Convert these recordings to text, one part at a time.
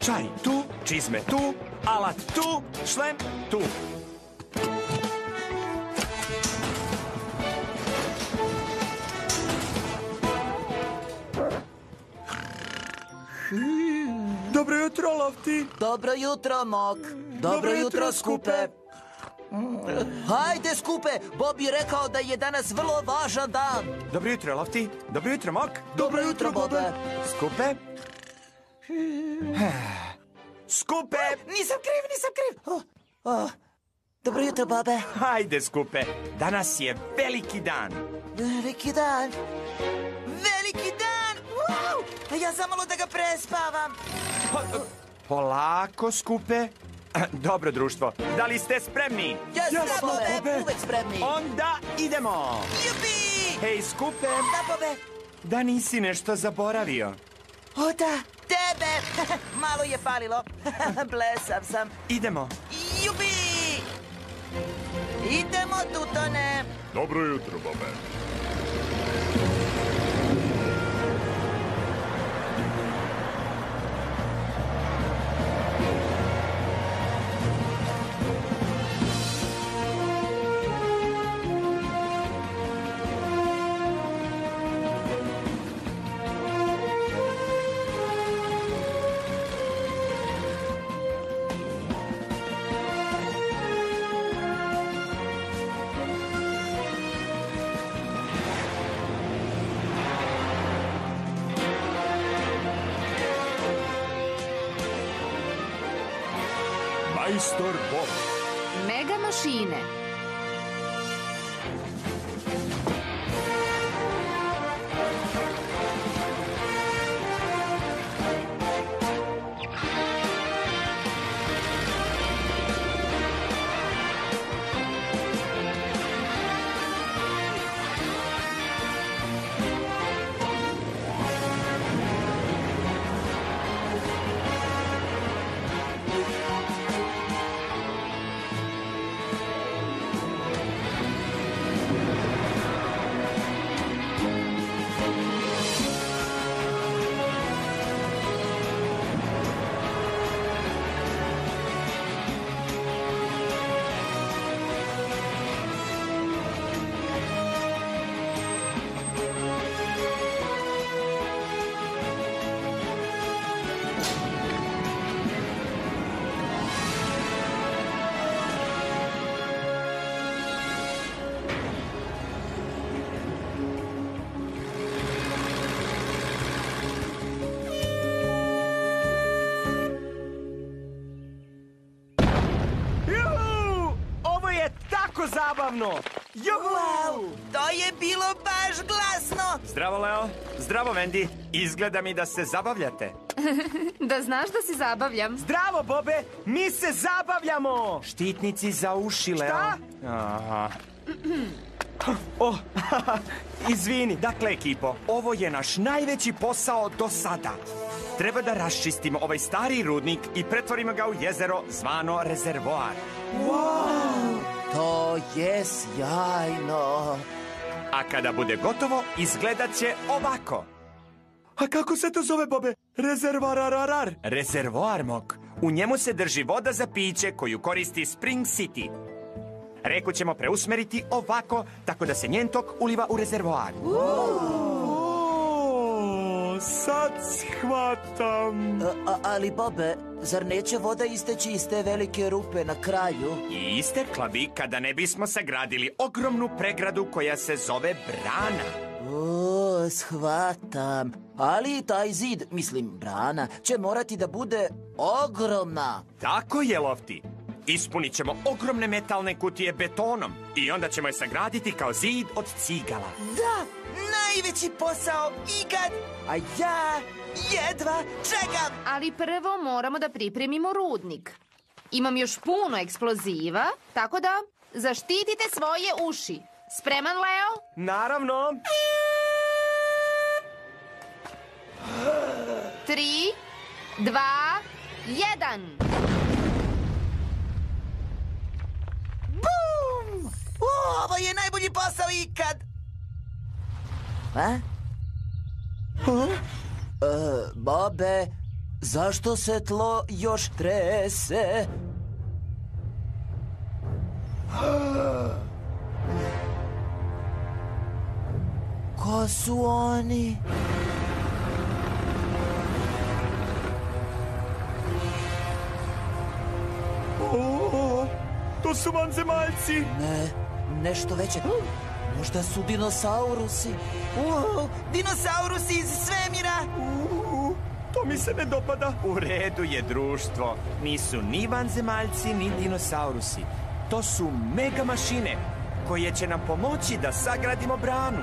Čaj tu, čizme tu, alat tu, šlem tu. Dobro jutro, Lofty. Dobro jutro, Mok. Dobro jutro, Skupe. Hajde, Skupe, Bob je rekao da je danas vrlo važan dan. Dobro jutro, Lofty. Dobro jutro, Mok. Dobro jutro, Bobe. Skupe. Skupe! Nisam kriv. Dobro jutro, Bobe. Hajde, Skupe. Danas je veliki dan. Veliki dan. Wow! Ja sam malo da ga prespavam. Polako, Skupe. Dobro, društvo. Da li ste spremni? Jesmo, Bobe, uvek spremni. Onda idemo. Jupi! Hej, Skupe. Da, Bobe. Da nisi nešto zaboravio. O da, tebe. Malo je falilo. Blesav sam. Idemo. Jupi! Idemo, Tutone. Dobro jutro, Bobe. Majstor Bob. Mega mašine. Zabavno! Juhu! Wow, to je bilo baš glasno. Zdravo, Leo. Zdravo, Wendy. Izgleda mi da se zabavljate. Da znaš da se zabavljam. Zdravo, Bobe. Mi se zabavljamo. Štitnici za uši, Leo. Šta? Aha. Izvini. Dakle, ekipo, ovo je naš najveći posao do sada. Treba da raščistimo ovaj stari rudnik i pretvorimo ga u jezero zvano rezervoar. Wow! To je sjajno. A kada bude gotovo, izgledat će ovako. A kako se to zove, Bobe? Rezervoar. Rezervoar, Mok. U njemu se drži voda za piće koju koristi Spring City. Reku ćemo preusmeriti ovako, tako da se njen tok uliva u rezervoar. Sad shvatam. Ali, Bobe, zar neće voda isteći iz te velike rupe na kraju? I istekla bi kada ne bismo sagradili ogromnu pregradu koja se zove brana. Shvatam. Ali taj zid, mislim brana, će morati da bude ogromna. Tako je, Lofty. Ispunit ćemo ogromne metalne kutije betonom i onda ćemo je sagraditi kao zid od cigala. Da, najveći posao ikad, a ja jedva čekam. Ali prvo moramo da pripremimo rudnik. Imam još puno eksploziva, tako da zaštitite svoje uši. Spreman, Leo? Naravno. 3, 2, 1. Bum! Ovo je najbolji posao ikad. Bobe, Zašto se tlo još trese? Ko su oni? To su vanzemaljci! Ne, nešto veće. Možda su dinosaurusi. Dinosaurusi iz svemira! To mi se ne dopada. U redu je, društvo. Nisu ni vanzemaljci, ni dinosaurusi. To su mega mašine koje će nam pomoći da sagradimo branu.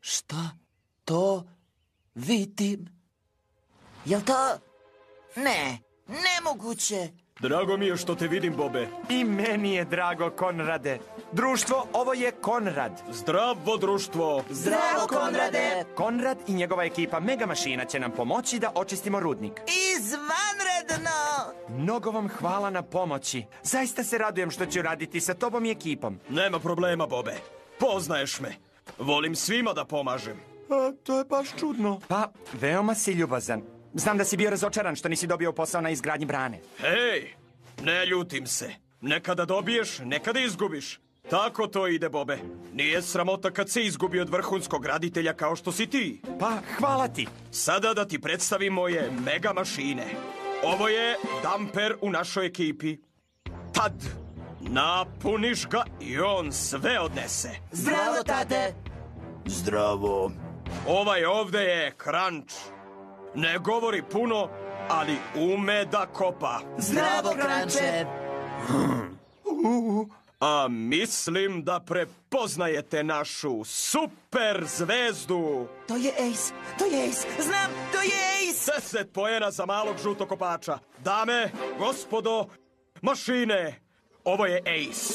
Šta to vidim? Jel to... Ne, nemoguće. Drago mi je što te vidim, Bobe. I meni je drago, Konrade. Društvo, ovo je Konrad. Zdravo, društvo. Zdravo, Konrade! Konrad i njegova ekipa mega mašina će nam pomoći da očistimo rudnik. Izvanredno! Mnogo vam hvala na pomoći. Zaista se radujem što ću raditi sa tobom i ekipom. Nema problema, Bobe. Poznaješ me. Volim svima da pomažem. To je baš čudno. Pa, veoma si ljubazan. Znam da si bio razočaran što nisi dobio posao na izgradnji brane. Hej, ne ljutim se. Nekada dobiješ, nekada izgubiš. Tako to ide, Bobe. Nije sramota kad se izgubi od vrhunskog graditelja kao što si ti. Pa, hvala ti. Sada da ti predstavim moje mega mašine. Ovo je damper u našoj ekipi. Tad napuniš ga i on sve odnese. Zdravo, tate! Zdravo. Ovaj ovde je Crunch. Ne govori puno, ali ume da kopa. Zdravo, Kranče! A mislim da prepoznajete našu super zvezdu. To je Ace, to je Ace, znam, to je Ace! 10 poena za malog žutokopača. Dame, gospodo, mašine, ovo je Ace.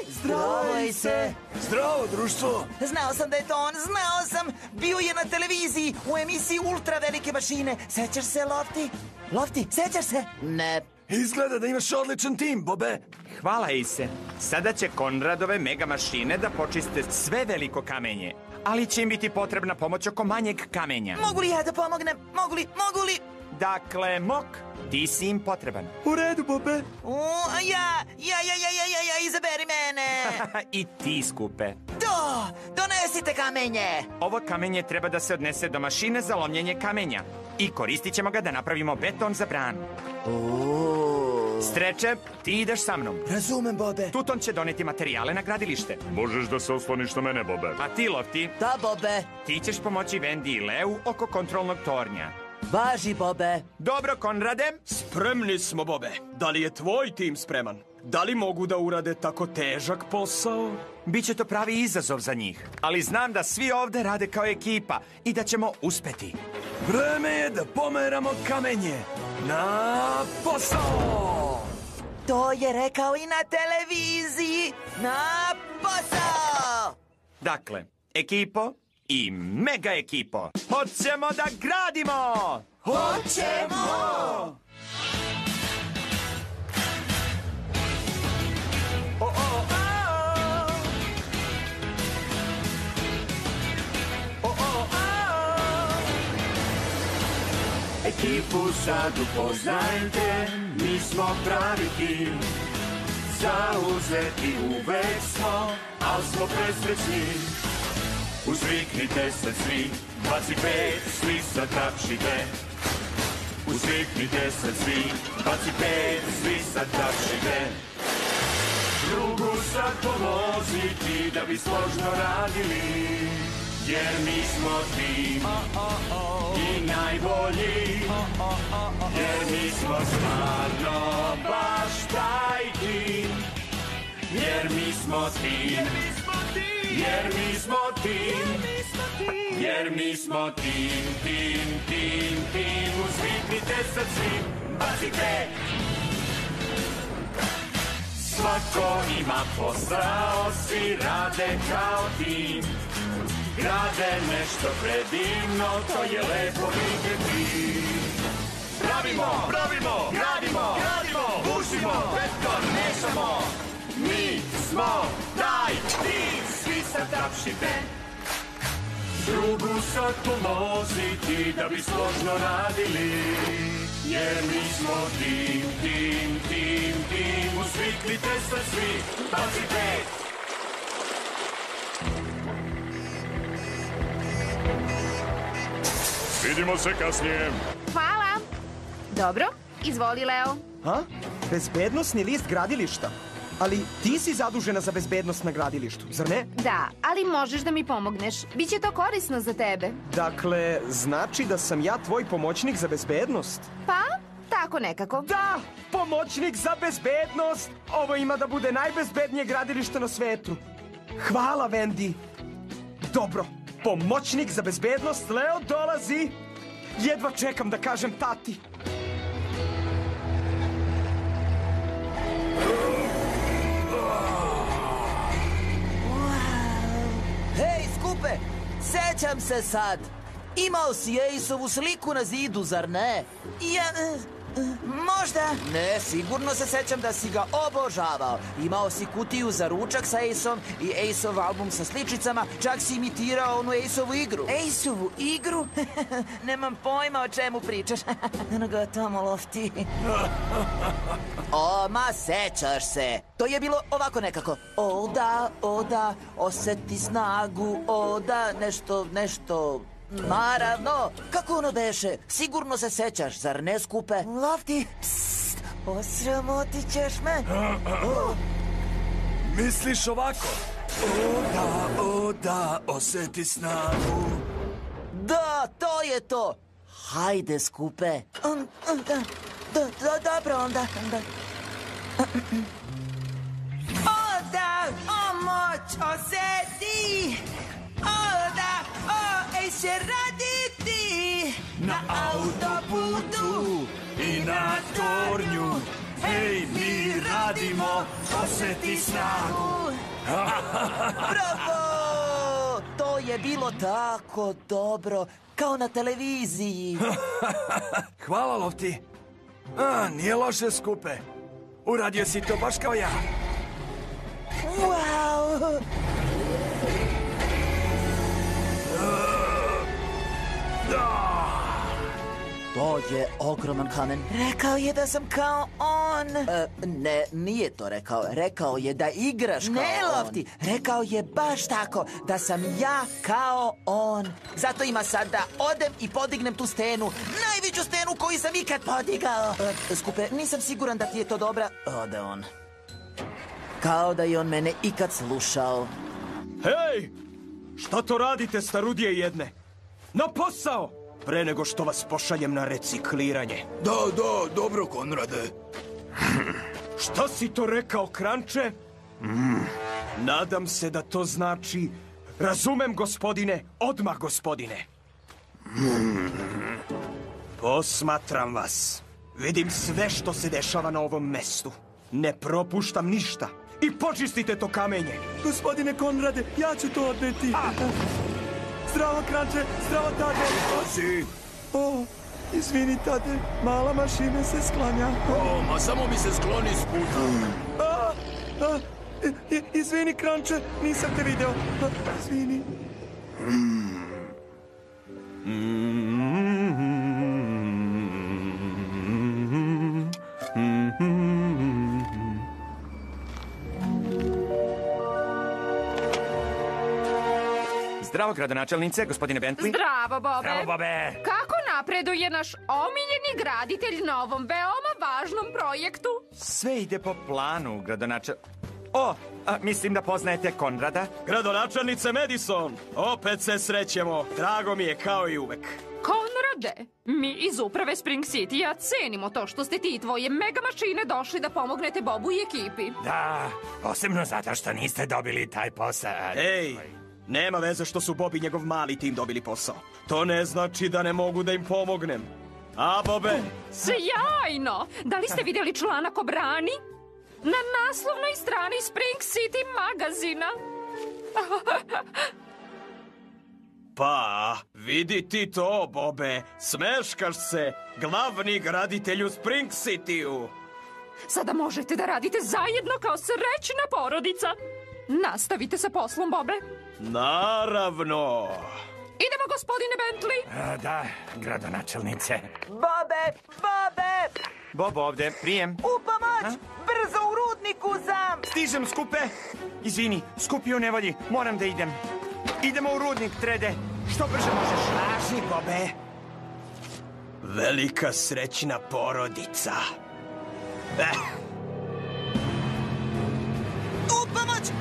Zdravo, Ace! Zdravo, društvo! Znao sam da je to on, znao sam! Bio je na televiziji u emisiji Ultra velike mašine. Sećaš se, Lofty? Lofty, sećaš se? Ne. Izgleda da imaš odličan tim, Bobe. Hvala, Ise. Sada će Konradove mega mašine da počiste sve veliko kamenje. Ali će im biti potrebna pomoć oko manjeg kamenja. Mogu li ja da pomognem? Mogu li? Dakle, Mok, ti si im potreban. U redu, Bobe. Izaberi mene! I ti, Skupe. Donesite kamenje! Ovo kamenje treba da se odnese do mašine za lomljenje kamenja. I koristit ćemo ga da napravimo beton za branu. Streče, ti ideš sa mnom. Razumem, Bobe. Tuton će doneti materijale na gradilište. Možeš da se osloniš na mene, Bobe. A ti, Lofty, Da, Bobe. ti ćeš pomoći Wendy i Leu oko kontrolnog tornja. Važi, Bobe. Dobro, Konrade. Spremni smo, Bobe. Da li je tvoj tim spreman? Da li mogu da urade tako težak posao? Biće to pravi izazov za njih. Ali znam da svi ovde rade kao ekipa i da ćemo uspeti. Vreme je da pomeramo kamenje. Na posao! To je rekao i na televiziji. Na posao! Dakle, ekipo i mega ekipo. Hoćemo da gradimo! Hoćemo! Ekipu sad upoznajte, mi smo pravi tim. Zauzeti uvek smo, al smo presrećni. Uzviknite se svi, 25, svi sad tapšite. Uzviknite se svi, 25, svi sad tapšite. Drugu sad pomoziti da bi složno radili. Jer mi smo tim i najbolji. Jer mi smo stvarno baš taj tim. Jer mi smo tim. Jer mi smo tim. Jer mi smo tim. Uzviknite sad svi, bacite. Svako ima posao, svi rade kao tim. Grade nešto predivno, to je lepo vidjeti. Pravimo, gradimo, bušimo, beton mešamo. Mi smo taj tim, svi sad tapšite. Drugu sad pomoziti da bi složno radili. Jer mi smo tim, usviknite se svi, bacite. Vidimo se kasnije. Hvala. Dobro, izvoli, Leo. Ha? Bezbednosni list gradilišta? Ali ti si zadužena za bezbednost na gradilištu, zar ne? Da, ali možeš da mi pomogneš. Biće to korisno za tebe. Dakle, znači da sam ja tvoj pomoćnik za bezbednost? Pa, tako nekako. Da, pomoćnik za bezbednost! Ovo ima da bude najbezbednije gradilište na svetu. Hvala, Wendy. Dobro, pomoćnik za bezbednost Leo dolazi. Jedva čekam da kažem tati. Hej, Skupe, sećam se sad. Imao si Aceovu sliku na zidu, zar ne? Možda. Ne, sigurno se sećam da si ga obožavao. Imao si kutiju za ručak sa Aceom i Aceov album sa sličicama. Čak si imitirao onu Aceovu igru. Aceovu igru? Nemam pojma o čemu pričaš. Eno ga tamo, Lofti. O, ma sećaš se. To je bilo ovako nekako. O da, oseti snagu. O da, nešto... Naravno, kako ono beše? Sigurno se sećaš, zar ne, Skupe? Lofti, psst, osramotit ćeš me. Misliš ovako? O da, oseti snagu. Da, to je to. Hajde, Skupe. Dobro, onda. O da, o moć, oseti. O da, Ace će raditi Na autoputu i na tornju. Hej, mi radimo, oseti snagu. Bravo! To je bilo tako dobro, kao na televiziji. Hvala, Lofti. Nije loše, Skupe. Uradio si to baš kao ja. Wow! To je ogroman kamen. Rekao je da sam kao on. Ne, nije to rekao. Rekao je da igraš kao on. Ne, Lofti. Rekao je baš tako, da sam ja kao on. Zato ima sad da odem i podignem tu stenu. Najveću stenu koju sam ikad podigao. Skupe, nisam siguran da ti je to dobra. Ode on. Kao da je on mene ikad slušao. Hej! Šta to radite, starudije jedne? Na posao! Pre nego što vas pošaljem na recikliranje. Da, dobro, Konrade. Šta si to rekao, Kranče? Nadam se da to znači... Razumem, gospodine, odmah, gospodine. Posmatram vas. Vidim sve što se dešava na ovom mestu. Ne propuštam ništa. I počistite to kamenje. Gospodine Konrade, ja ću to odneti. Zdravo, Kranče, zdravo, Tade. Pazi. O, izvini, Tade, mala mašina se sklanja. Ma samo mi se skloni s puta. Izvini, Kranče, nisam te video. Izvini. Zdravo, gradonačelnice, gospodine Bentley. Zdravo, Bobe. Zdravo, Bobe. Kako napreduje naš omiljeni graditelj na ovom veoma važnom projektu? Sve ide po planu, mislim da poznajete Konrada. Gradonačelnice Madison, opet se srećemo. Drago mi je kao i uvek. Konrade, mi iz uprave Spring City-a cenimo to što ste ti i tvoje mega mašine došli da pomognete Bobu i ekipi. Da, posebno zato što niste dobili taj posao. Ej, nema veze što su Bob i njegov mali tim dobili posao. To ne znači da ne mogu da im pomognem. A, Bobe? Sjajno! Da li ste vidjeli članak o brani? Na naslovnoj strani Spring City magazina. Pa, vidi ti to, Bobe. Smeškaš se, glavni graditelj u Spring City-u. Sada možete da radite zajedno kao srećna porodica. Nastavite sa poslom, Bobe. Naravno. Idemo, gospodine Bentley. Da, gradonačelnice. Bobe! Bob ovde, prijem. U pomoć! Brzo u rudniku sam! Stižem, Skupe. Izvini, Skup je u nevolji, moram da idem. Idemo u rudnik, Trede. Što brže možeš? Važi, Bobe. Velika srećna porodica. U pomoć!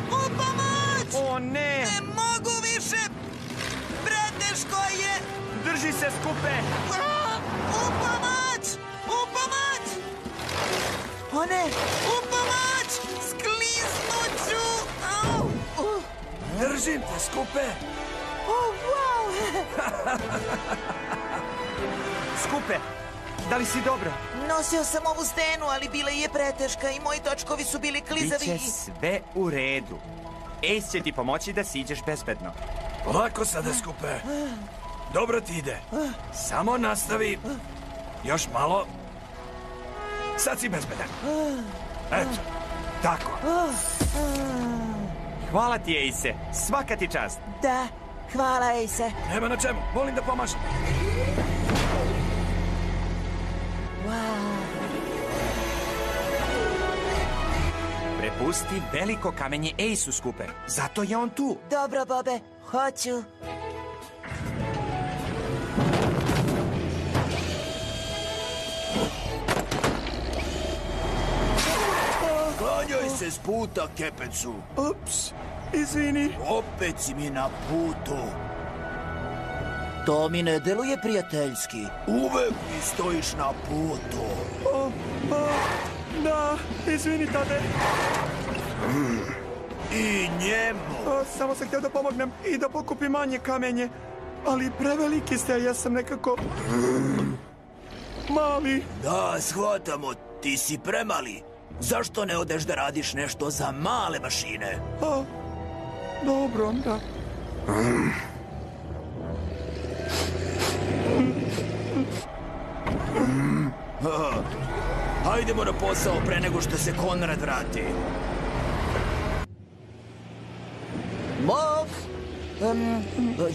O, ne! Ne mogu više! Preteško je! Drži se, Skupe! U pomoć! O ne! U pomoć! Skliznuću! Držim te, Skupe! Wow! Skupe, da li si dobro? Nosio sam ovu stenu, ali bila je preteška i moji točkovi su bili klizavi. Biće sve u redu. Ace će ti pomoći da siđeš bezbedno. Lako sada, Skupe. Dobro ti ide. Samo nastavi. Još malo. Sad si bezbedan. Eto, tako. Hvala ti, Ace. Svaka ti čast. Da, hvala, Ace. Nema na čemu, volim da pomažem. Prepusti veliko kamenje Ace-u, Skupe. Zato je on tu. Dobro, Bobe, hoću. Klanjaj se s puta, Kepecu. Ups, izvini. Opet si mi na putu. To mi ne deluje prijateljski. Uvek mi stojiš na putu. Da, izvini, tate. I njemu. Samo sam htio da pomognem i da pokupim manje kamenje. Ali preveliki ste, ja sam nekako... mali. Da, shvatamo, ti si premali. Zašto ne odeš da radiš nešto za male mašine? Dobro, onda. Hajdemo na posao pre nego što se Konrad vrati. Mok!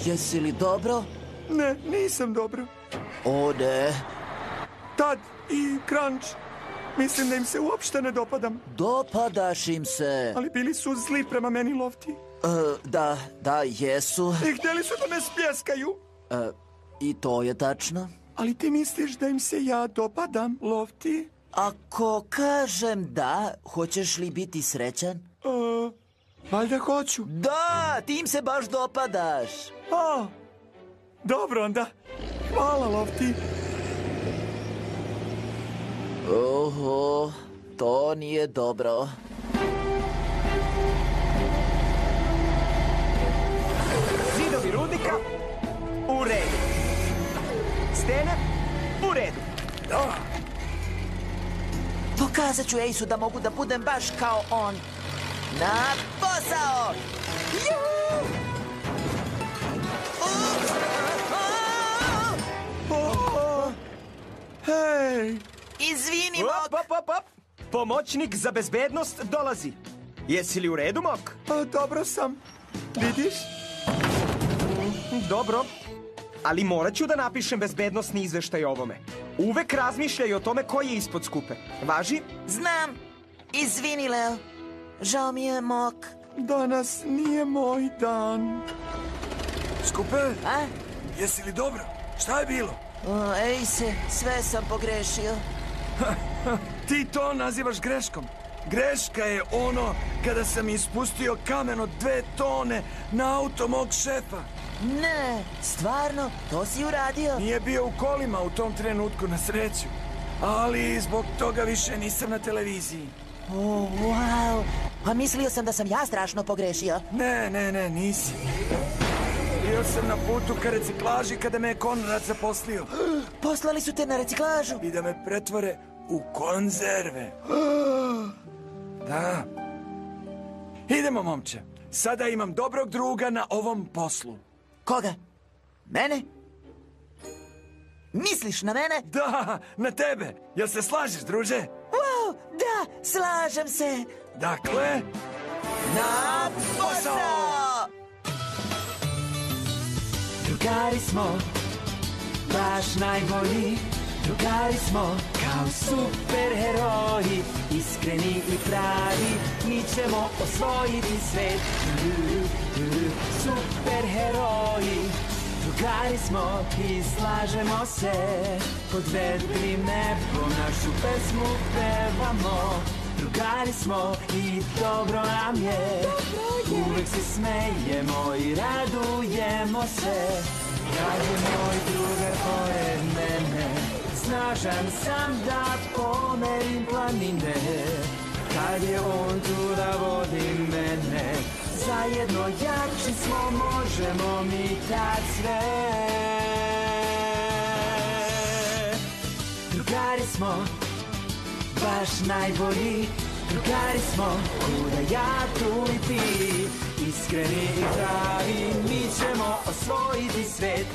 Jesi li dobro? Ne, nisam dobro. Ode. Tad i Crunch. Mislim da im se uopšte ne dopadam. Dopadaš im se. Ali bili su zli prema meni, Lofty. Da, jesu. I htjeli su da me spljeskaju. I to je tačno. Ali ti misliš da im se ja dopadam, Lofty? Ako kažem da, hoćeš li biti srećan? Valjda hoću. Da, ti im se baš dopadaš. Dobro onda. Hvala, Lofty. Oho, to nije dobro. Zidovi rudnika u redu. Stene u redu. Pokazat ću Ace-u da mogu da budem baš kao on. Na posao! Juhu! Hej! Izvini, Mok! Op. Pomoćnik za bezbednost dolazi. Jesi li u redu, Mok? Dobro sam. Vidiš? Dobro. Ali morat ću da napišem bezbednosni izveštaj o ovome. Uvek razmišljaj o tome ko je ispod Skupe. Važi? Znam. Izvini, Leo. Žao mi je, Mok. Danas nije moj dan. Skupe, jesi li dobro? Šta je bilo? Ace, sve sam pogrešio. Ti to nazivaš greškom. Greška je ono kada sam ispustio kamen od 2 tone na auto mog šefa. Ne, stvarno, to si uradio. Nije bio u kolima u tom trenutku, na sreću. Ali zbog toga više nisam na televiziji. Wow. A mislio sam da sam ja strašno pogrešio. Ne, nisi. Bio sam na putu ka reciklaži kada me je Konrad zaposlio. Poslali su te na reciklažu. I da me pretvore u konzerve. Da. Idemo, momče. Sada imam dobrog druga na ovom poslu. Koga? Mene? Misliš na mene? Da, na tebe. Jel se slažeš, druže? Wow, da, slažem se. Dakle, Na posao! Drugari smo, baš najbolji. Drugari smo, kao superheroji. Iskreni i pravi, mi ćemo osvojiti svet. Superheroji. Drugari smo i slažemo se. Pod vedrim nebom našu pesmu pevamo. Drugari smo i dobro nam je. Uvek se smejemo i radujemo se. Kad je moj drugar pored mene, snažan sam da pomerim planine. Kad je on tu da vodi mene, zajedno jači smo, možemo mi tad sve. Drugari smo, baš najbolji. Drugari smo, kuda ja tu i ti. Iskreni i pravi, mi ćemo osvojiti svet.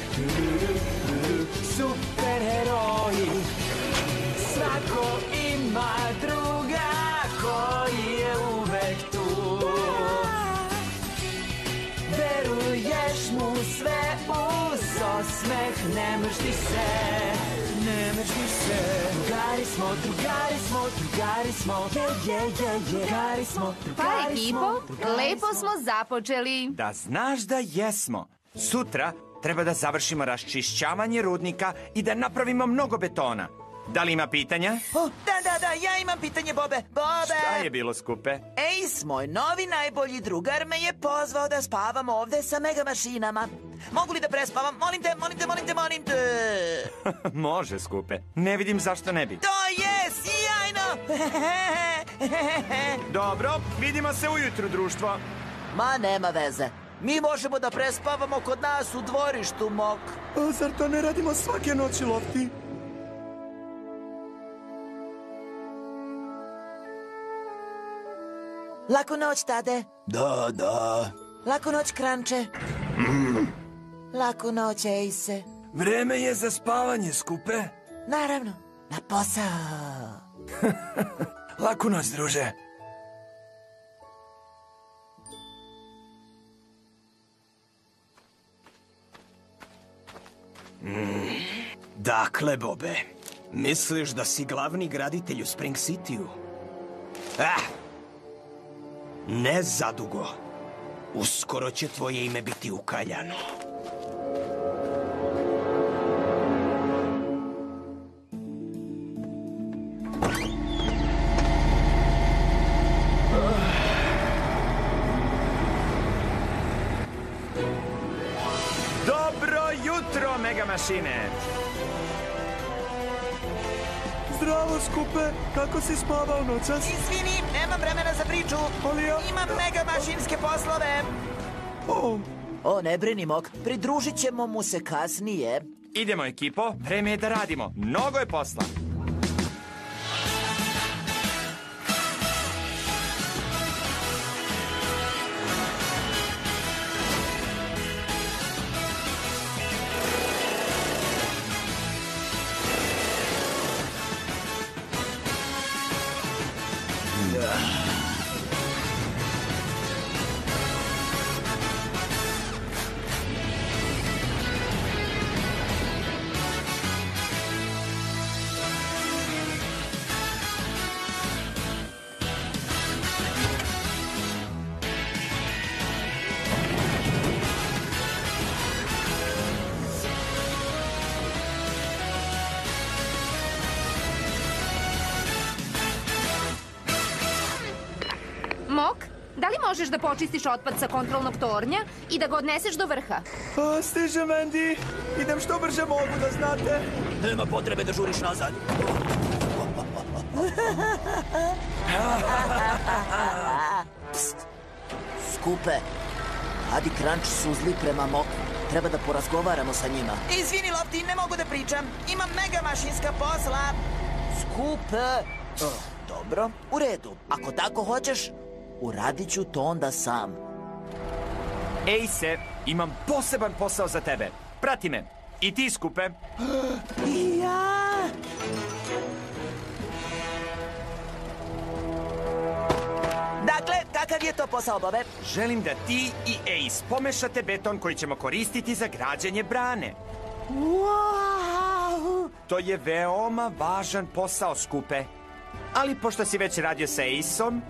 Superheroji. Svako ima druga koji je uvek tu. Veruješ mu sve uz osmeh, ne mršti se. Ne mršti se. Drugari smo, drugari smo, drugari smo. Drugari smo, Pa ekipo, lepo smo započeli. Da znaš da jesmo. Sutra treba da završimo raščišćavanje rudnika i da napravimo mnogo betona. Da li ima pitanja? O, da, ja imam pitanje, Bobe. Bobe! Šta je bilo, Skupe? Ace, moj novi najbolji drugar, me je pozvao da spavam ovde sa mega mašinama. Mogu li da prespavam? Molim te. Može, Skupe. Ne vidim zašto ne bi. To je sjajno! Dobro, vidimo se ujutru, društvo. Ma, nema veze. Mi možemo da prespavamo kod nas u dvorištu, Mok. A zar to ne radimo svake noći, Lofti? Laku noć, Tade. Da. Laku noć, Kranče. Laku noć, Ace. Vreme je za spavanje, Skupe. Naravno, na posao. Laku noć, druže. Dakle, Bobe, misliš da si glavni graditelj u Spring City-u? Ne zadugo. Uskoro će tvoje ime biti ukaljano. Dobro jutro, mega mašine. Zdravo, Skupe. Kako si spavao noćas? Izvini, nemam vremena za priču. Ali ja... Imam mega mašinske poslove. O, ne brini, Mok. Pridružit ćemo mu se kasnije. Idemo, ekipo. Vreme je da radimo. Mnogo je posla. Mok, da li možeš da počistiš otpad sa kontrolnog tornja i da ga odneseš do vrha? Stižem, Andy. Idem što brže mogu, da znate. Nema potrebe da žuriš nazad. Pst. Skupe. Adi Crunch su zli prema Moku. Treba da porazgovaramo sa njima. Izvini, Lofti, ne mogu da pričam. Imam mega mašinska posla. Skupe. Dobro, u redu. Ako tako hoćeš, uradit ću to onda sam. Ejse, imam poseban posao za tebe. Prati me. I ti, Skupe. I ja! Dakle, kakav je to posao, Bobe? Želim da ti i Ace pomešate beton koji ćemo koristiti za građenje brane. Wow! To je veoma važan posao, Skupe. Ali pošto si već radio sa Aceom,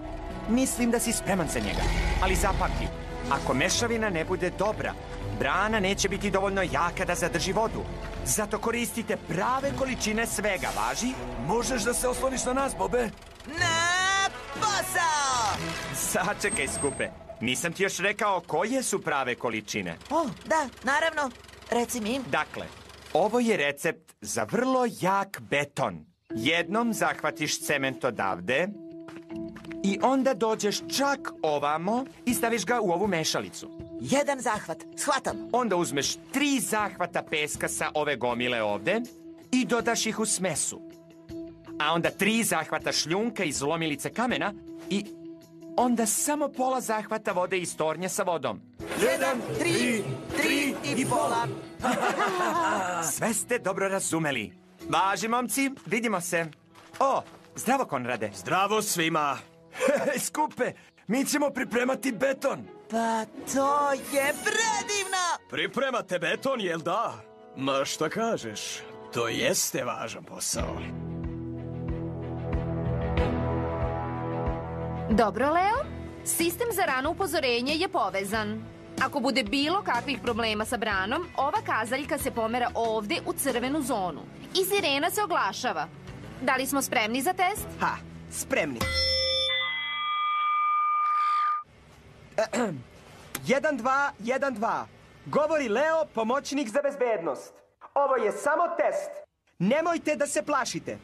mislim da si spreman za njega. Ali zapamti, ako mešavina ne bude dobra, brana neće biti dovoljno jaka da zadrži vodu. Zato koristite prave količine svega, važi? Možeš da se osloniš na nas, Bobe? Na posao! Sačekaj, Skupe. Nisam ti još rekao koje su prave količine. O, da, naravno. Reci mi. Dakle, ovo je recept za vrlo jak beton. Jednom zahvatiš cement odavde i onda dođeš čak ovamo i staviš ga u ovu mešalicu. Jedan zahvat, shvatam. Onda uzmeš 3 zahvata peska sa ove gomile ovde i dodaš ih u smesu. A onda 3 zahvata šljunka iz lomilice kamena i onda samo pola zahvata vode iz tornja sa vodom. 1, 3 i pola. Sve ste dobro razumeli. Važi, momci, vidimo se. O, zdravo, Konrade. Zdravo svima. Skupe, mi ćemo pripremati beton. Pa to je predivno! Pripremate beton, jel da? Ma šta kažeš, to jeste važan posao. Dobro, Leo. Sistem za rano upozorenje je povezan. Ako bude bilo kakvih problema sa branom, ova kazaljka se pomera ovde u crvenu zonu. I sirena se oglašava. Da li smo spremni za test? Ha, spremni. 1-2-1-2. Govori Leo, pomoćnik za bezbednost. Ovo je samo test. Nemojte da se plašite.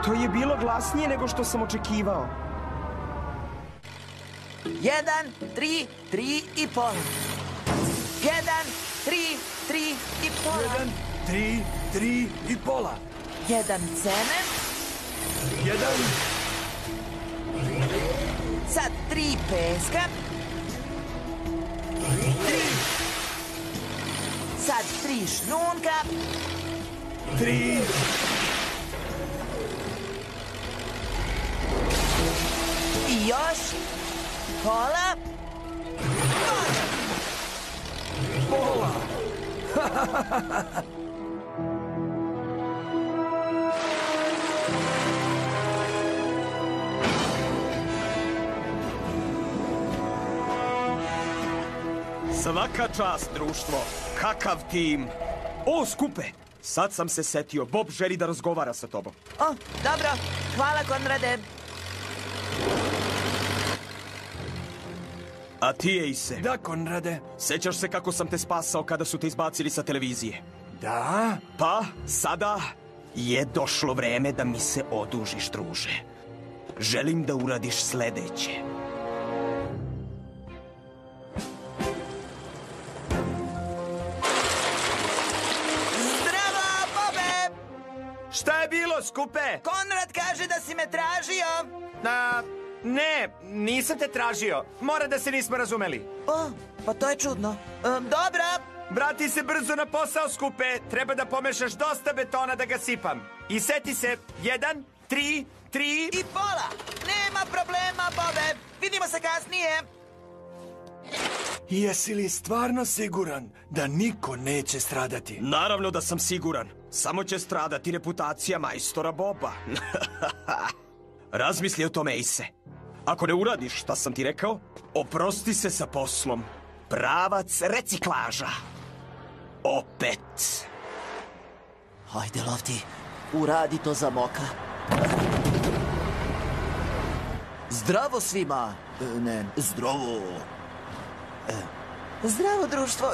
To je bilo glasnije nego što sam očekivao. 1, 3, 3 i pola. 1, 3, 3 i pola. 1, 3, 3 i pola. 1 cement. 1. Sad 3 peska. 3. Sad 3 šljunka. 3. I još pola. Pola. Svaka čast, društvo. Kakav tim. O, Skupe, sad sam se setio. Bob želi da razgovara sa tobom. O, dobro. Hvala, Konrade. A ti, Ace? Da, Konrade. Sećaš se kako sam te spasao kada su te izbacili sa televizije? Da? Pa, sada je došlo vreme da mi se odužiš, druže. Želim da uradiš sledeće. Zdravo, Bobe! Šta je bilo, Skupe? Konrad kaže da si me tražio. Ne, nisam te tražio. Mora da se nismo razumeli. O, pa to je čudno. Dobro. Vrati se brzo na posao, Skupe. Treba da pomešaš dosta betona da ga sipam. I seti se, 1, 3, 3... I pola. Nema problema, Bobe. Vidimo se kasnije. Jesi li stvarno siguran da niko neće stradati? Naravno da sam siguran. Samo će stradati reputacija majstora Boba. Razmisli o tome, Ace. Ako ne uradiš šta sam ti rekao, oprosti se sa poslom. Pravac reciklaža. Opet. Hajde, Lofty. Uradi to za Moka. Zdravo svima. Ne, zdravo. Zdravo, društvo.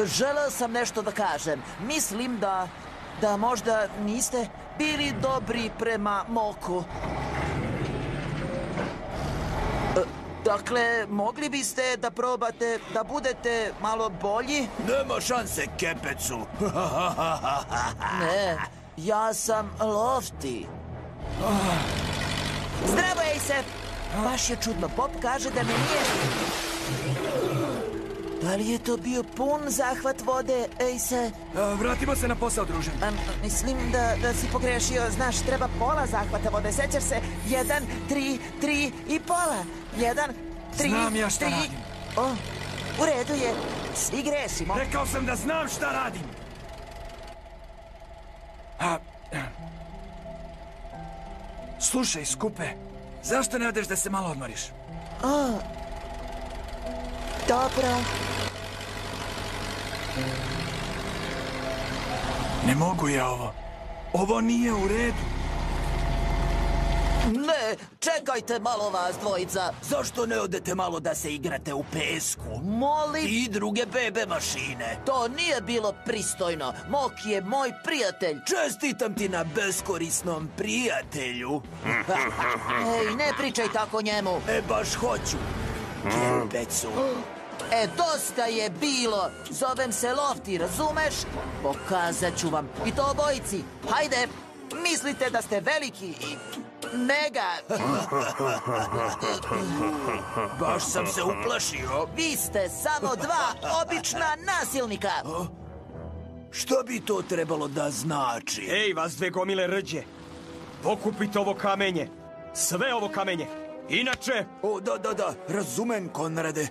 Želeo sam nešto da kažem. Mislim da možda niste bili dobri prema Moku. Dakle, mogli biste da probate da budete malo bolji? Nema šanse, Kepecu. Ne, ja sam Lofty. Zdravo, Ace! Baš je čudno, Bob kaže da me nije... Da li je to bio pun zahvat vode, Ace? Vratimo se na posao, druže. Mislim da si pogrešio. Znaš, treba pola zahvata vode. Sećaš se? 1, 3, 3 i pola. 1, 3, Znam ja šta 3. radim. O, u redu je. Svi grešimo. Rekao sam da znam šta radim. Slušaj, Skupe, zašto ne odeš da se malo odmoriš? Dobro. Ne mogu ja ovo. Ovo nije u redu. Ne, čekajte malo vas dvojica. Zašto ne odete malo da se igrate u pesku? Molim. I druge bebe mašine. To nije bilo pristojno. Mok je moj prijatelj. Čestitam ti na beskorisnom prijatelju. Ej, ne pričaj tako njemu. Baš hoću. Kepecu. Dosta je bilo. Zovem se Lofty, razumeš? Pokazat ću vam. I to obojici. Hajde, mislite da ste veliki i... mega. Baš sam se uplašio. Vi ste samo dva obična nasilnika. Što bi to trebalo da znači? Ej, vas dve gomile rđe. Pokupite ovo kamenje. Sve ovo kamenje. Inače... O, da, razumem, Konrade.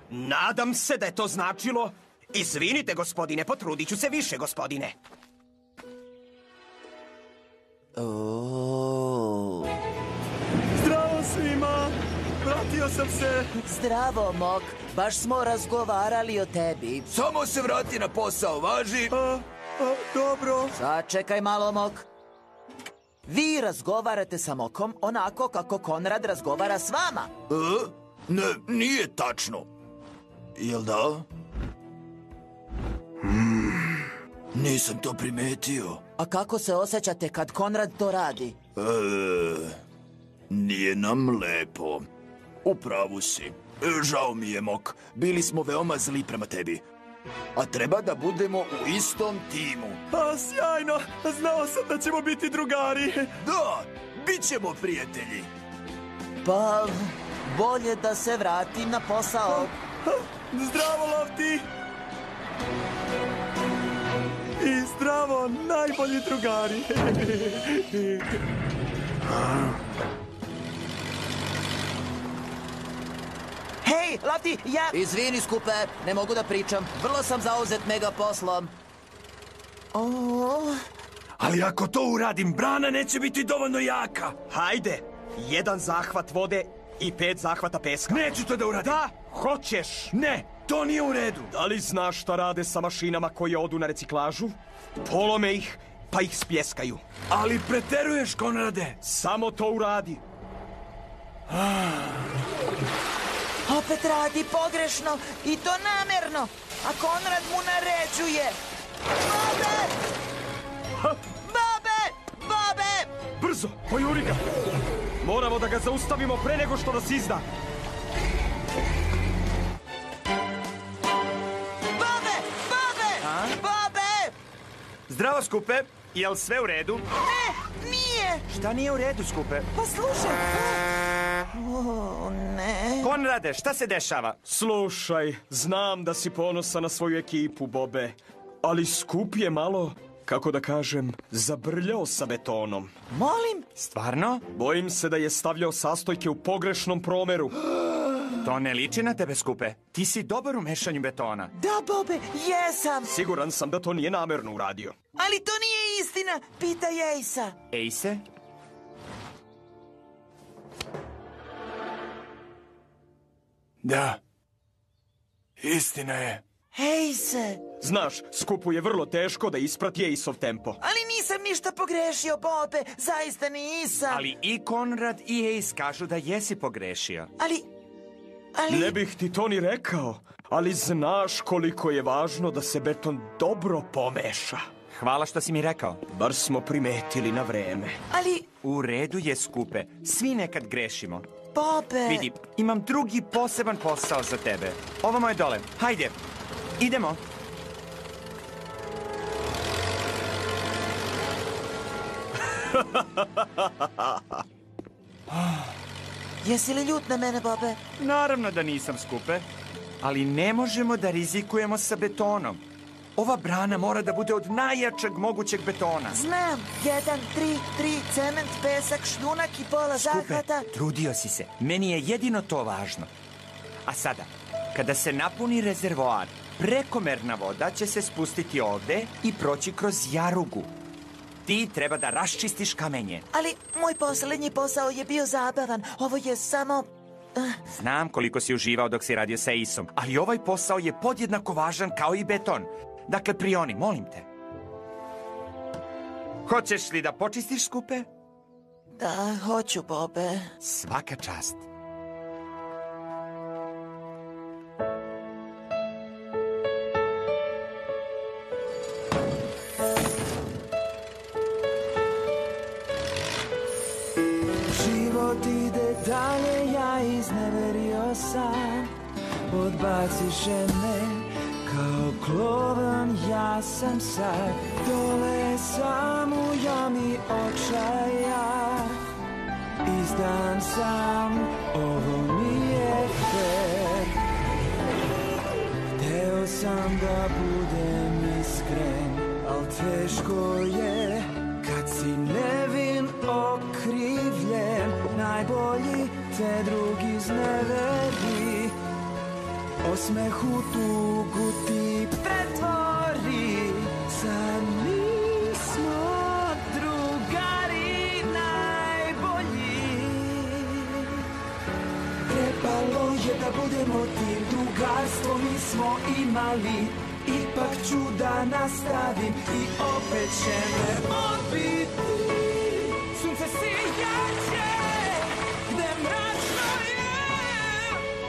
Nadam se da je to značilo... Izvinite, gospodine, potrudit ću se više, gospodine. Zdravo svima! Vratio sam se! Zdravo, Mok. Baš smo razgovarali o tebi. Samo se vrati na posao, važi? Dobro. Sačekaj malo, Mok. Vi razgovarate sa Mokom onako kako Konrad razgovara s vama. Ne, nije tačno. Jel da? Nisam to primetio. A kako se osjećate kad Konrad to radi? Nije nam lepo. Upravu si. Žao mi je, Mok. Bili smo veoma zli prema tebi. A treba da budemo u istom timu. Sjajno! Znao sam da ćemo biti drugari. Da, bit ćemo prijatelji. Pa, bolje da se vratim na posao. Zdravo, Lofty! I zdravo, najbolji drugari. Hej, Lofty, ja... Izvini, Skupe, ne mogu da pričam. Vrlo sam zauzet mega poslom. Ali ako to uradim, brana neće biti dovoljno jaka. Hajde, 1 zahvat vode i 5 zahvata peska. Neću to da uradim. Da, hoćeš. Ne, to nije u redu. Da li znaš šta rade sa mašinama koje odu na reciklažu? Polome ih, pa ih spljeskaju. Ali preteruješ, Konrade. Samo to uradi. Opet radi pogrešno i to namerno. A Konrad mu naređuje. Bobe! Bobe! Bobe! Brzo, pojuri ga. Moramo da ga zaustavimo pre nego što nas izda. Bobe! Bobe! Bobe! Zdravo, Skupe. Jel sve u redu? Ne, nije. Šta nije u redu, Skupe? Pa slušaj. Ne. Konrade, šta se dešava? Slušaj, znam da si ponosan na svoju ekipu, Bobe. Ali Skup je malo, kako da kažem, zabrljao sa betonom. Molim? Stvarno? Bojim se da je stavljao sastojke u pogrešnom promeru. To ne liči na tebe, Skupe. Ti si dobar u mešanju betona. Da, Bobe, jesam. Siguran sam da to nije namerno uradio. Ali to nije istina. Pitaj Ace-a. Ace? Da. Istina je. Ace. Znaš, Skupu je vrlo teško da isprati Ace-ov tempo. Ali nisam ništa pogrešio, Bobe. Zaista nisam. Ali i Konrad i Ace kažu da jesi pogrešio. Ali... Ne bih ti to ni rekao, ali znaš koliko je važno da se beton dobro pomeša. Hvala što si mi rekao. Bar smo primetili na vreme. Ali... U redu je, Skupe. Svi nekad grešimo. Bobe. Vidi, imam drugi poseban posao za tebe. Ovamo je dole. Hajde, idemo. Jesi li ljut na mene, Bobe? Naravno da nisam, Skupe. Ali ne možemo da rizikujemo sa betonom. Ova brana mora da bude od najjačeg mogućeg betona. Znam. 1, 3, 3, cement, pesak, šljunak i pola zahvata. Skupe, trudio si se. Meni je jedino to važno. A sada, kada se napuni rezervoar, prekomerna voda će se spustiti ovde i proći kroz jarugu. Ti treba da raščistiš kamenje. Ali moj poslednji posao je bio zabavan. Ovo je samo... Znam koliko si uživao dok si radio sa Isom, ali ovaj posao je podjednako važan kao i beton. Dakle, prioni, molim te. Hoćeš li da počistiš, Skupe? Da, hoću, Bobe. Svaka čast. Život ide dalje, ja izneverio sam. Odbaciše me kao klovan, ja sam sad. Dole sam u jami očaja. Izdan sam, ovo mi je fair. Hteo sam da budem iskren, al teško je kad si nevin okrivljen. Najbolji te drugi izneveri, osmeh u tugu ti pretvori. Sad mi smo drugari najbolji. Trebalo je da budemo tim, drugarstvo mi smo imali. Ipak ću da nastavim i opet će me odbiti. Sunce sijaće gde mračno je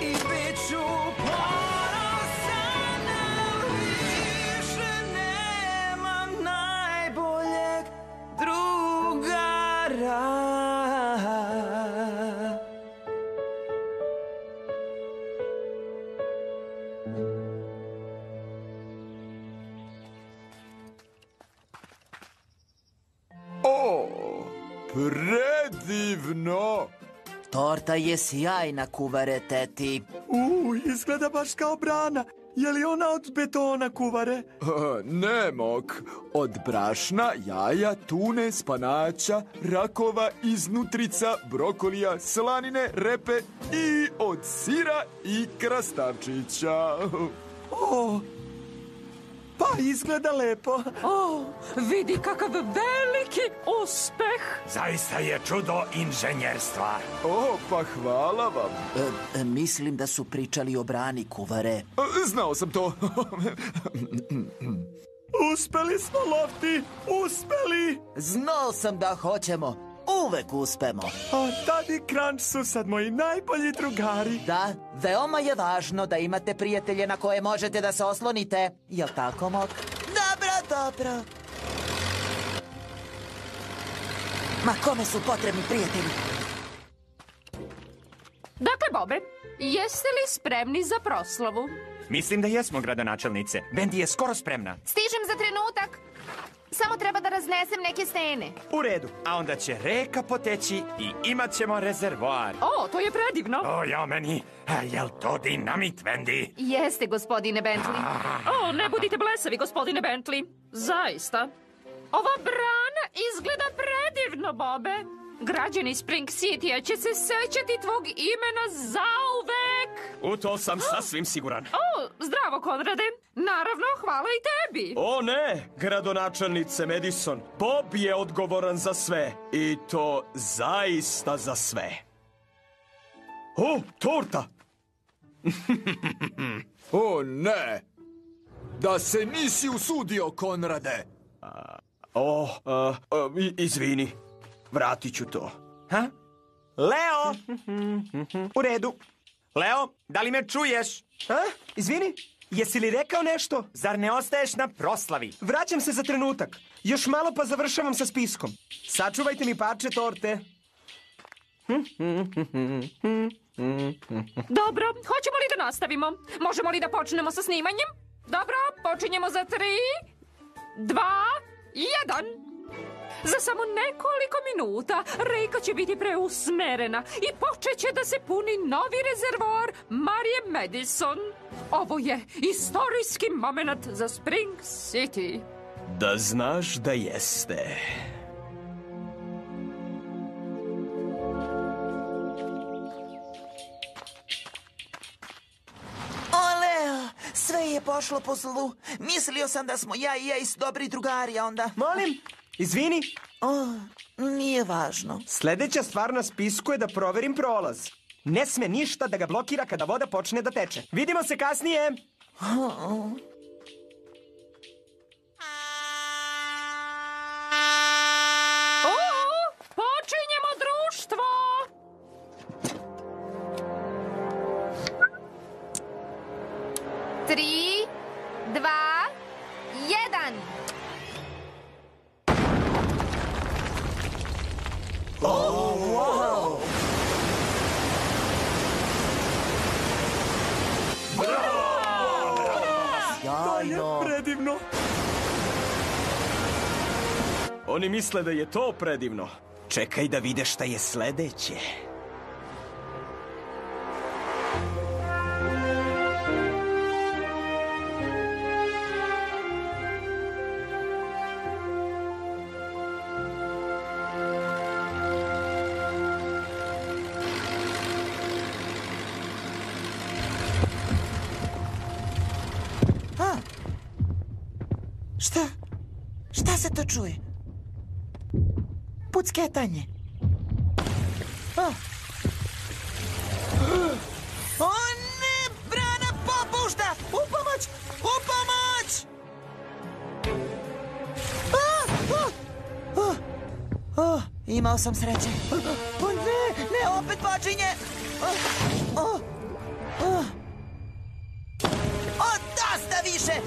i bit ću ponosan, više nemam najboljeg drugara. Predivno! Torta je sjajna, kuvare, teti. Izgleda baš kao brana. Je li ona od betona, kuvare? Ne, Mok. Od brašna, jaja, tune, spanaća, rakova, iznutrica, brokolija, slanine, repe i od sira i krastavčića. Pa izgleda lepo. Vidi kakav veliki uspeh. Zaista je čudo inženjerstva. Pa hvala vam. Mislim da su pričali o brani, kuvare. Znao sam to. Uspeli smo, Lofti, uspeli! Znao sam da hoćemo. Uvek uspemo. A Tad i Crunch su sad moji najbolji drugari. Da, veoma je važno da imate prijatelje na koje možete da se oslonite. Jel tako, Mok? Dobro. Ma kome su potrebni prijatelji? Dakle, Bobe, jeste li spremni za proslavu? Mislim da jesmo, gradonačelnice. Vendi je skoro spremna. Stižem za trenutak. Samo treba da raznesem neke stene. U redu. A onda će reka poteći i imat ćemo rezervoar. O, to je predivno. O, ja meni. Jel to dinamit, Vendi? Jeste, gospodine Bentley. O, ne budite blesavi, gospodine Bentley. Zaista. Ova brana izgleda predivno, Bobe. Građani Spring City-a će se sećati tvog imena zauvek. U to sam sasvim siguran. O, zdravo, Konrade. Naravno, hvala i tebi. O ne, gradonačelnice Madison. Bob je odgovoran za sve. I to zaista za sve. O, torta! O ne! Da se nisi usudio, Konrade! Izvini. Vratit ću to. Ha? Leo! U redu. Leo, da li me čuješ? Izvini, jesi li rekao nešto? Zar ne ostaješ na proslavi? Vraćam se za trenutak. Još malo pa završavam sa spiskom. Sačuvajte mi parče torte. Dobro, hoćemo li da nastavimo? Možemo li da počnemo sa snimanjem? Dobro, počinjemo za 3, 2, 1. Za samo nekoliko minuta Rejka će biti preusmerena i počet će da se puni novi rezervoar Marije Madison. Ovo je istorijski moment za Spring City. Da znaš da jeste. Oleo, sve je pošlo po zlu. Mislio sam da smo ja i Ace dobri drugari, a onda... Molim, izvini. Nije važno. Sljedeća stvar na spisku je da proverim prolaz. Ne sme ništa da ga blokira kada voda počne da teče. Vidimo se kasnije. Počinjemo društvo! Tri, 2, 1. Sjajno. Predivno. Oni misle da je to predivno. Čekaj da vide šta je sljedeće. Šta se to čuje? Pucketanje. O ne, brana popušta! U pomoć! U pomoć! Imao sam sreće. O ne, ne, opet počinje! Dosta više!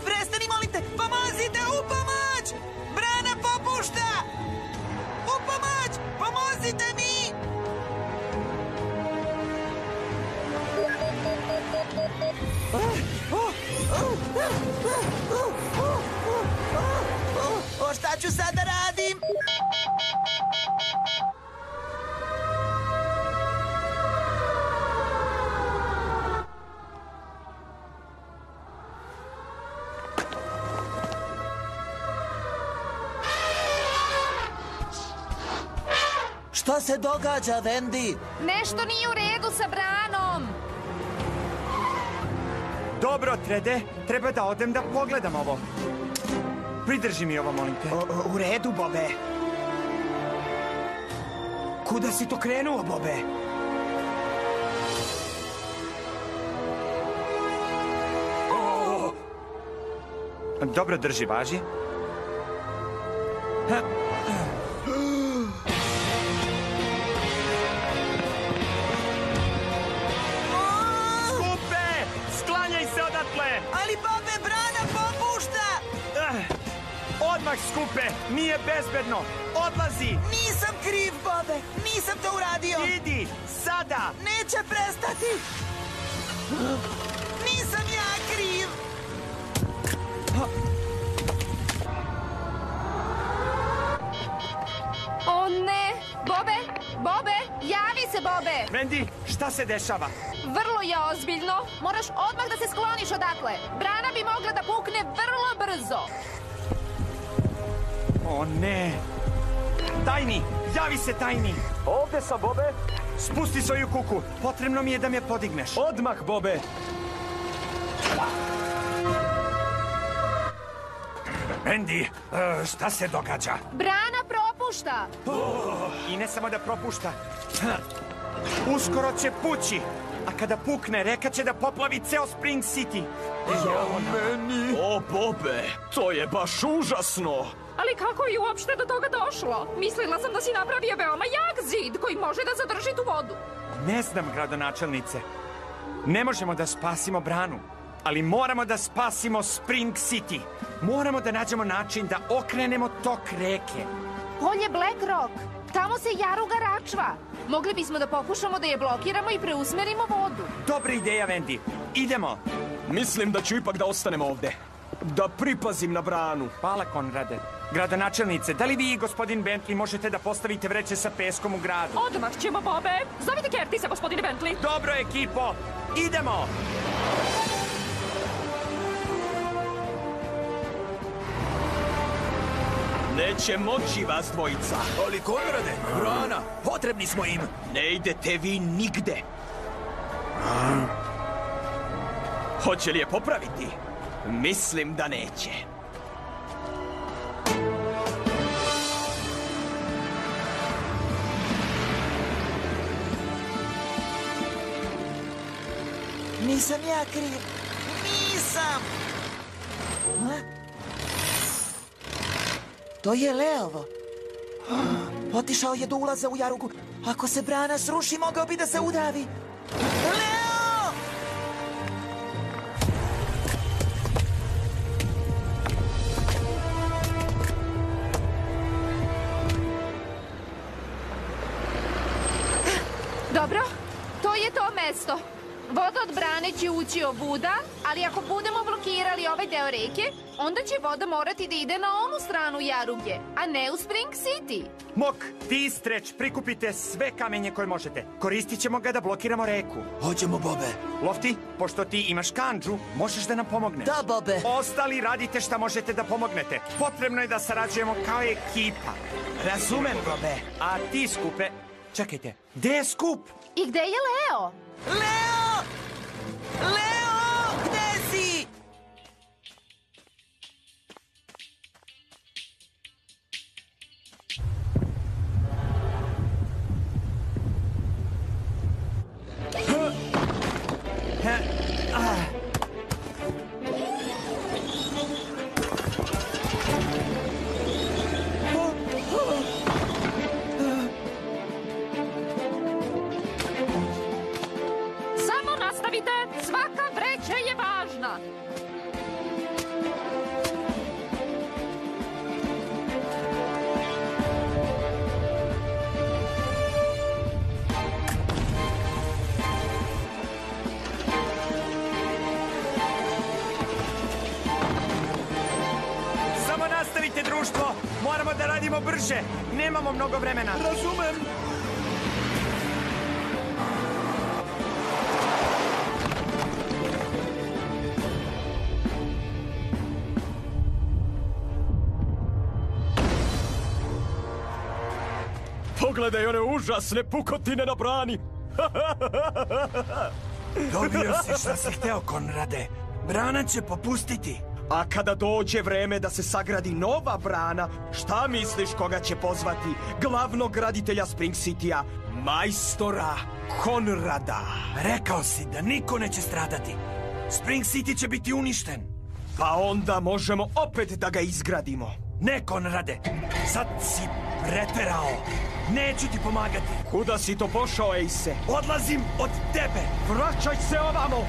Prestani, molim te! Pomozite! U pomoć! Brana popušta! U pomoć! Pomozite mi! Šta ću sad da radim? Šta se događa, Wendy? Nešto nije u redu sa branom. Dobro, Trede, treba da odem da pogledam ovo. Pridrži mi ovo, molim te. U redu, Bobe. Kuda si to krenuo, Bobe? Dobro, drži, važi. Skupe! Sklanjaj se odatle! Ali, Bobe, brana popušta! Odmah, Skupe! Nije bezbedno! Odlazi! Nisam kriv, Bobe! Nisam to uradio! Idi! Sada! Neće prestati! Nisam ja kriv! O ne! Bobe! Bobe! Javi se, Bobe! Wendy, šta se dešava? Vrlo je ozbiljno. Moraš odmah da se skloniš odatle. Brana bi mogla da pukne vrlo brzo. O ne! Tajni! Javi se, Tajni! Ovdje sam, Bobe. Spusti svoju kuku. Potrebno mi je da me podigneš. Odmah, Bobe. Wendy, šta se događa? Brana propušta. I ne samo da propušta. Uskoro će pući. A kada pukne, reka će da poplavi ceo Spring City. O, Bobe, to je baš užasno. Ali kako je uopšte do toga došlo? Mislila sam da si napravio veoma jak zid koji može da zadrži tu vodu. Ne znam, gradonačelnice. Ne možemo da spasimo branu, ali moramo da spasimo Spring City. Moramo da nađemo način da okrenemo tok reke. Polje Black Rock. Tamo se jaruga račva. Mogli bismo da pokušamo da je blokiramo i preusmerimo vodu. Dobra ideja, Wendy. Idemo. Mislim da ću ipak da ostanem ovde. Da pripazim na branu. Hvala, Konrade. Gradonačelnice, da li vi i gospodin Bentley možete da postavite vreće sa peskom u gradu? Odmah ćemo, Bobe. Zovite Curtisa, gospodine Bentley. Dobro, ekipo. Idemo. Neće moći vas dvojica. Ali Konrade, brana, potrebni smo im. Ne idete vi nigde. Hoće li je popraviti? Mislim da neće. Nisam ja kriv. Nisam! To je Leovo. Otišao je do ulaza u jarugu. Ako se brana sruši, mogao bi da se udavi. Leo! Dobro, to je to mesto. Voda od brane će ući ovuda, ali ako budemo blokirali ovaj deo reke, onda će voda morati da ide na onu stranu jaruge, a ne u Spring City. Mok, ti i Stretch, prikupite sve kamenje koje možete. Koristit ćemo ga da blokiramo reku. Hoćemo, Bobe. Lofty, pošto ti imaš kandžu, možeš da nam pomogneš. Da, Bobe. Ostali radite šta možete da pomognete. Potrebno je da sarađujemo kao ekipa. Razumem, Bobe. A ti, Skupe, čekajte, gde je Skup? I gde je Leo? Leo! Leo! Gde si? Samo nastavite, svaka vreća je važna. Samo nastavite, društvo. Moramo da radimo brže. Nemamo mnogo vremena. Razumem. Pogledaj one užasne pukotine na brani. Dobio si šta si hteo, Konrade. Brana će popustiti. A kada dođe vreme da se sagradi nova brana, šta misliš koga će pozvati? Glavnog graditelja Spring City-a, majstora Konrada. Rekao si da niko neće stradati. Spring City će biti uništen. Pa onda možemo opet da ga izgradimo. Ne, Konrade, sad si preterao. Neću ti pomagati. Kuda si to pošao, Ace? Odlazim od tebe. Vraćaj se ovamo!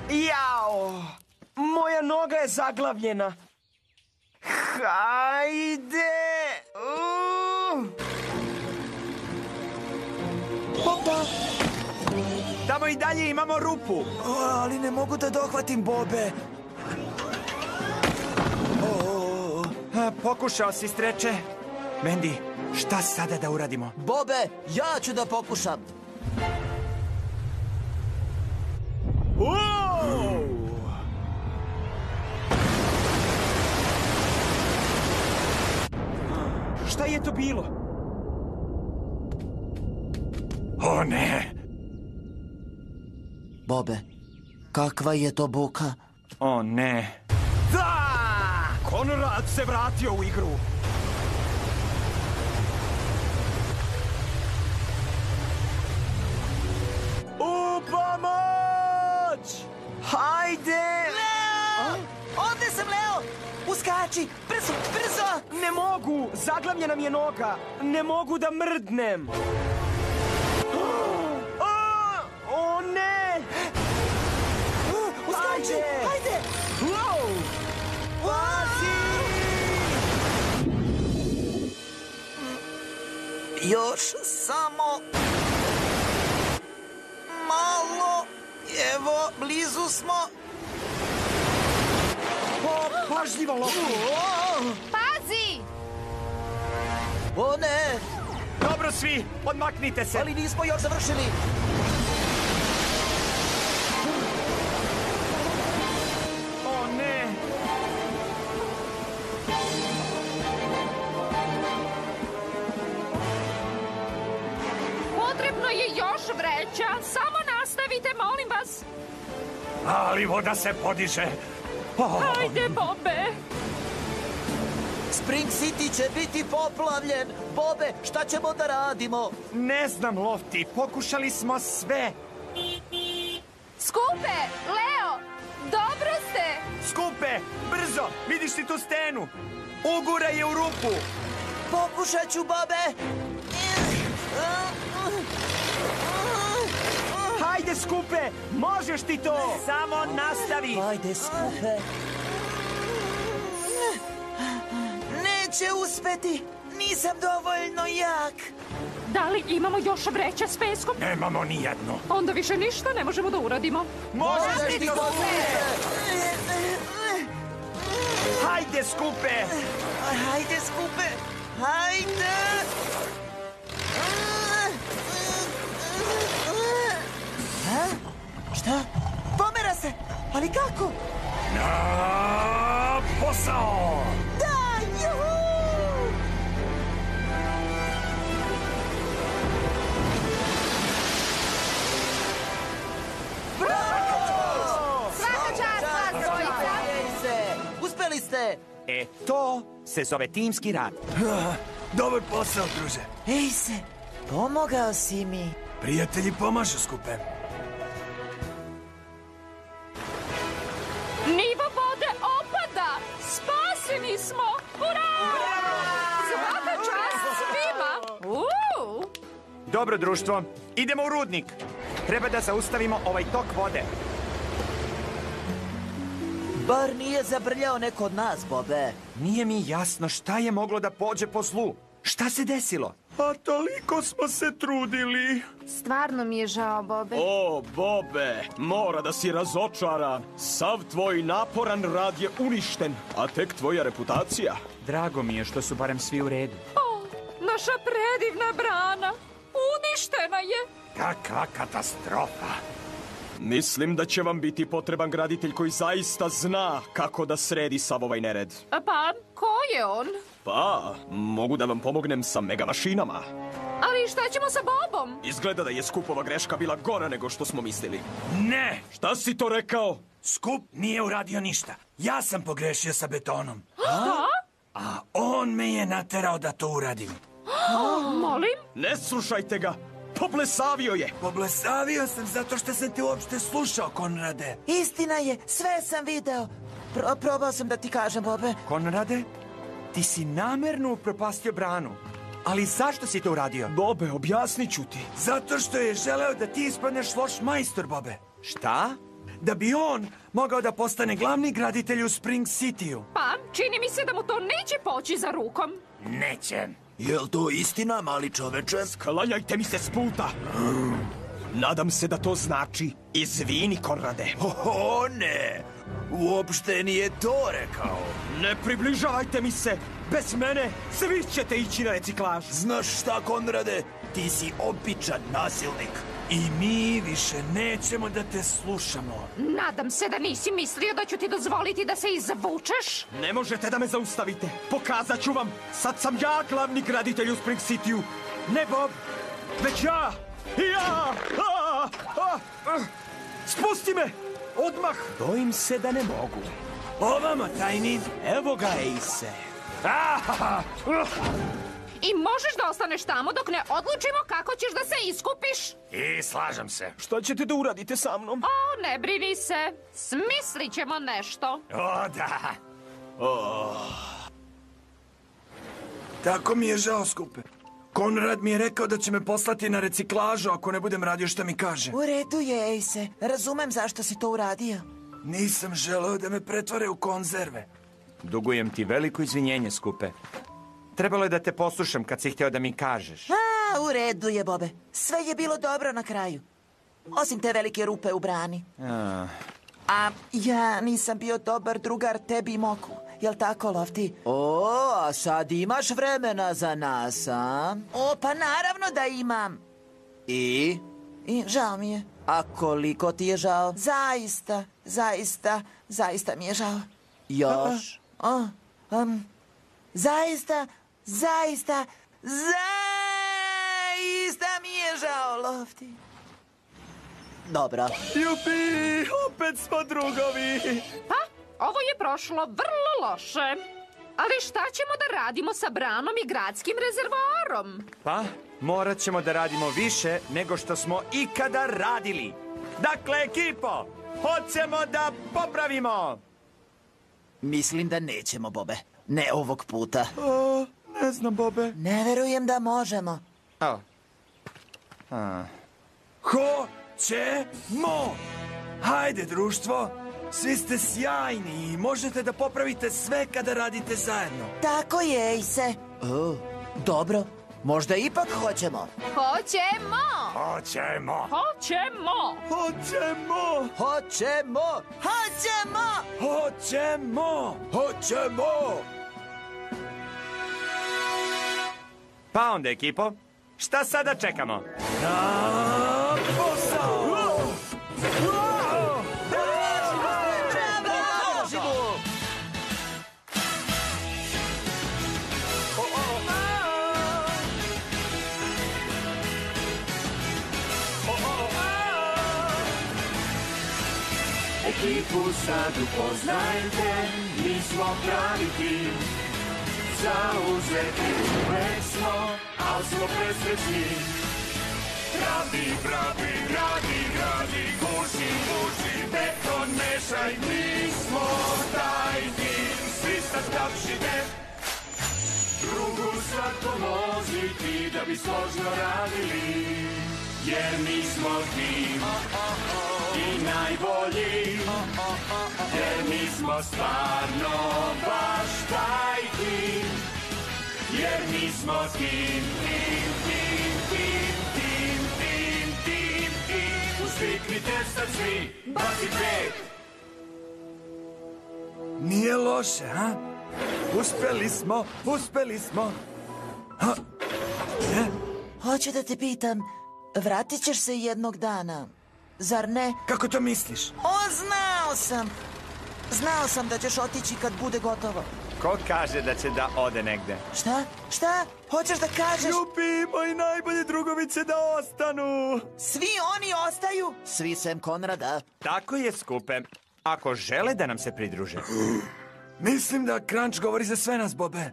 Jao! Moja noga je zaglavljena. Hajde! Opa! Tamo i dalje imamo rupu. Ali ne mogu da dohvatim, Bobe. Pokušao si, Streče. Wendy, šta sada da uradimo? Bobe, ja ću da pokušam. Šta je to bilo? O ne! Bobe, kakva je to buka? O ne. Da! Konrad se vratio u igru. U pomoć! Hajde! Leo! Ovde sam, Leo! Uskači! Brzo, brzo! Ne mogu! Zaglavljena mi je noga! Ne mogu da mrdnem! O ne! Ajde! Ajde! Pazi! Još samo... malo... Evo, blizu smo... Pažljivo, Lofti! Pazi! O ne! Dobro svi, odmaknite se. Ali nismo još završili! O ne! Potrebno je još vreća. Samo nastavite, molim vas. Ali voda se podiže. Ajde, Bobe. Spring City će biti poplavljen! Bobe, šta ćemo da radimo? Ne znam, Lofti, pokušali smo sve. Skupe! Leo! Dobro ste! Skupe, brzo, vidiš ti tu stenu? Ugura je u rupu. Pokušat ću, Bobe! Hajde, Skupe, možeš ti to! Samo nastavi. Ajde, Skupe! Neće uspeti! Nisam dovoljno jak! Da li imamo još vreća s peskom? Nemamo ni jednu. Onda više ništa ne možemo da uradimo. Možeš ti to, Skupe! Hajde, Skupe. Hajde, Skupe! Hajde! Ha? Šta? Pomera se! Ali kako? Na posao! Da, juhu! Svaka čast vas, dvojica! Uspeli ste! E, to se zove timski rad. Dobar posao, druže. Ej se, pomogao si mi. Prijatelji pomažu, Skupe. Nivo vode opada! Spaseni smo! Ura! Svaka čast svima! Dobro, društvo, idemo u rudnik. Treba da zaustavimo ovaj tok vode. Bar nije zabrljao neko od nas, Bobe. Nije mi jasno šta je moglo da pođe po zlu. Šta se desilo? A toliko smo se trudili. Stvarno mi je žao, Bobe. O, Bobe, mora da si razočaran. Sav tvoj naporan rad je uništen, a tek tvoja reputacija. Drago mi je što su barem svi u redu. O, naša predivna brana! Uništena je! Kakva katastrofa. Mislim da će vam biti potreban graditelj koji zaista zna kako da sredi sav ovaj nered. Pa, ko je on? Pa, mogu da vam pomognem sa mega mašinama. Ali šta ćemo sa Bobom? Izgleda da je Skupova greška bila gora nego što smo mislili. Ne, Šta si to rekao? Skup nije uradio ništa. Ja sam pogrešio sa betonom. Da? A on me je naterao da to uradim. Molim? Ne slušajte ga! Poblesavio je! Poblesavio sam zato što sam te uopšte slušao, Konrade. Istina je, sve sam video. Probao sam da ti kažem, Bobe. Konrade, ti si namerno upropastio branu. Ali zašto si to uradio? Bobe, objasnit ću ti. Zato što je želeo da ti ispadneš loš majstor, Bobe. Šta? Da bi on mogao da postane glavni graditelj u Spring City-u. Pa, čini mi se da mu to neće poći za rukom. neće. Jel to istina, mali čoveče? Sklanjajte mi se s puta! Nadam se da to znači izvini, Konrade. O, ne! Uopšte nije to rekao. Ne približavajte mi se! Bez mene svi ćete ići na reciklaž. Znaš šta, Konrade? Ti si običan nasilnik. I mi više nećemo da te slušamo. Nadam se da nisi mislio da ću ti dozvoliti da se izvučeš. Ne možete da me zaustavite. Pokazat ću vam. Sad sam ja glavni graditelj u Spring City-u. Ne Bob, već ja. Ja! Spusti me! Odmah! Bojim se da ne mogu. Ovamo, tajni. Evo ga, Ace. I možeš da ostaneš tamo dok ne odlučimo kako ćeš da se iskupiš. I slažem se. Šta ćete da uradite sa mnom? O, ne brini se. Smislit ćemo nešto. O, da. Tako mi je žao, Skupe. Konrad mi je rekao da će me poslati na reciklažu ako ne budem radio što mi kaže. U redu je, Ace. Razumem zašto si to uradio. Nisam želeo da me pretvore u konzerve. Dugujem ti veliko izvinjenje, Skupe. Trebalo je da te poslušam kad si htio da mi kažeš. U redu je, Bobe. Sve je bilo dobro na kraju. Osim te velike rupe u brani. A ja nisam bio dobar drugar tebi i Moku. Jel tako, Lofty? A sad imaš vremena za nas, a? Pa naravno da imam. I žao mi je. A koliko ti je žao? Zaista mi je žao. Još? Zaista mi je žao, Lofty. Dobro. Jupi, opet smo drugovi. Pa, ovo je prošlo vrlo loše. Ali šta ćemo da radimo sa branom i gradskim rezervoarom? Pa, morat ćemo da radimo više nego što smo ikada radili. Dakle, ekipo, hoćemo da popravimo. Mislim da nećemo, Bobe. Ne ovog puta. Ne znam, Bobe. Ne verujem da možemo. Hoćemo! Hajde, društvo! Svi ste sjajni i možete da popravite sve kada radite zajedno. Tako je, Ace. Dobro. Možda ipak hoćemo. Hoćemo! Hoćemo! Hoćemo! Hoćemo! Hoćemo! Hoćemo! Hoćemo! Hoćemo! Pa onda, ekipo, šta sada čekamo? Na posao! Ekipu sad upoznajte, mi smo pravi tim. Zauzeti uvek smo, al smo presrećni. Gradi, guši, beton mešaj, mi smo taj tim. Svi sad kapšite, drugu sad pomoziti da bi složno radili. Jer mi smo tim i najbolji, jer mi smo stvarno baš taj tim. Jer mi smo tim. Uzviknite sad svi, bacite! Nije loše, ha? Uspeli smo. Hoću da te pitam, vratit ćeš se jednog dana, zar ne? Kako to misliš? Znao sam da ćeš otići kad bude gotovo. Ko kaže da će da ode negde? Šta? Hoćeš da kažeš? Jupi, moji najbolji drugovi će da ostanu. Svi oni ostaju? Svi sem Konrada. Tako je, Skupe. Ako žele da nam se pridruže. Mislim da Crunch govori za sve nas, Bobe.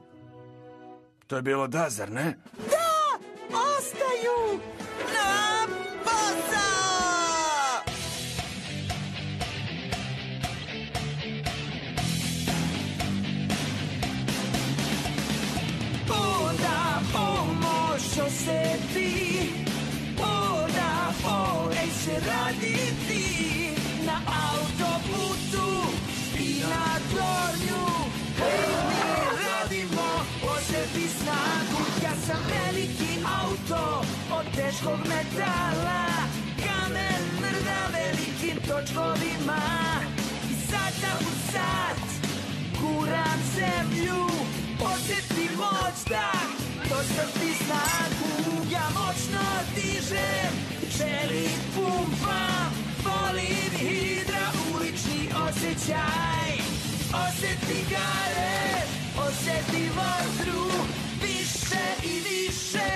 To je bilo da, zar ne? Da! Ostaju! Na posao! Da pomoć oseti, da se raditi na autoputu i na tornju. Mi radimo, oseti snagu. Ja sam veliki auto od teškog metala, kamen mrda velikim točkovima. I sada u sat guram zemlju, osjeti moć da dostrpi snagu. Ja moćno dižem, želim pumpam, volim hidraulični osjećaj. Osjeti gare, osjeti vatru, više i više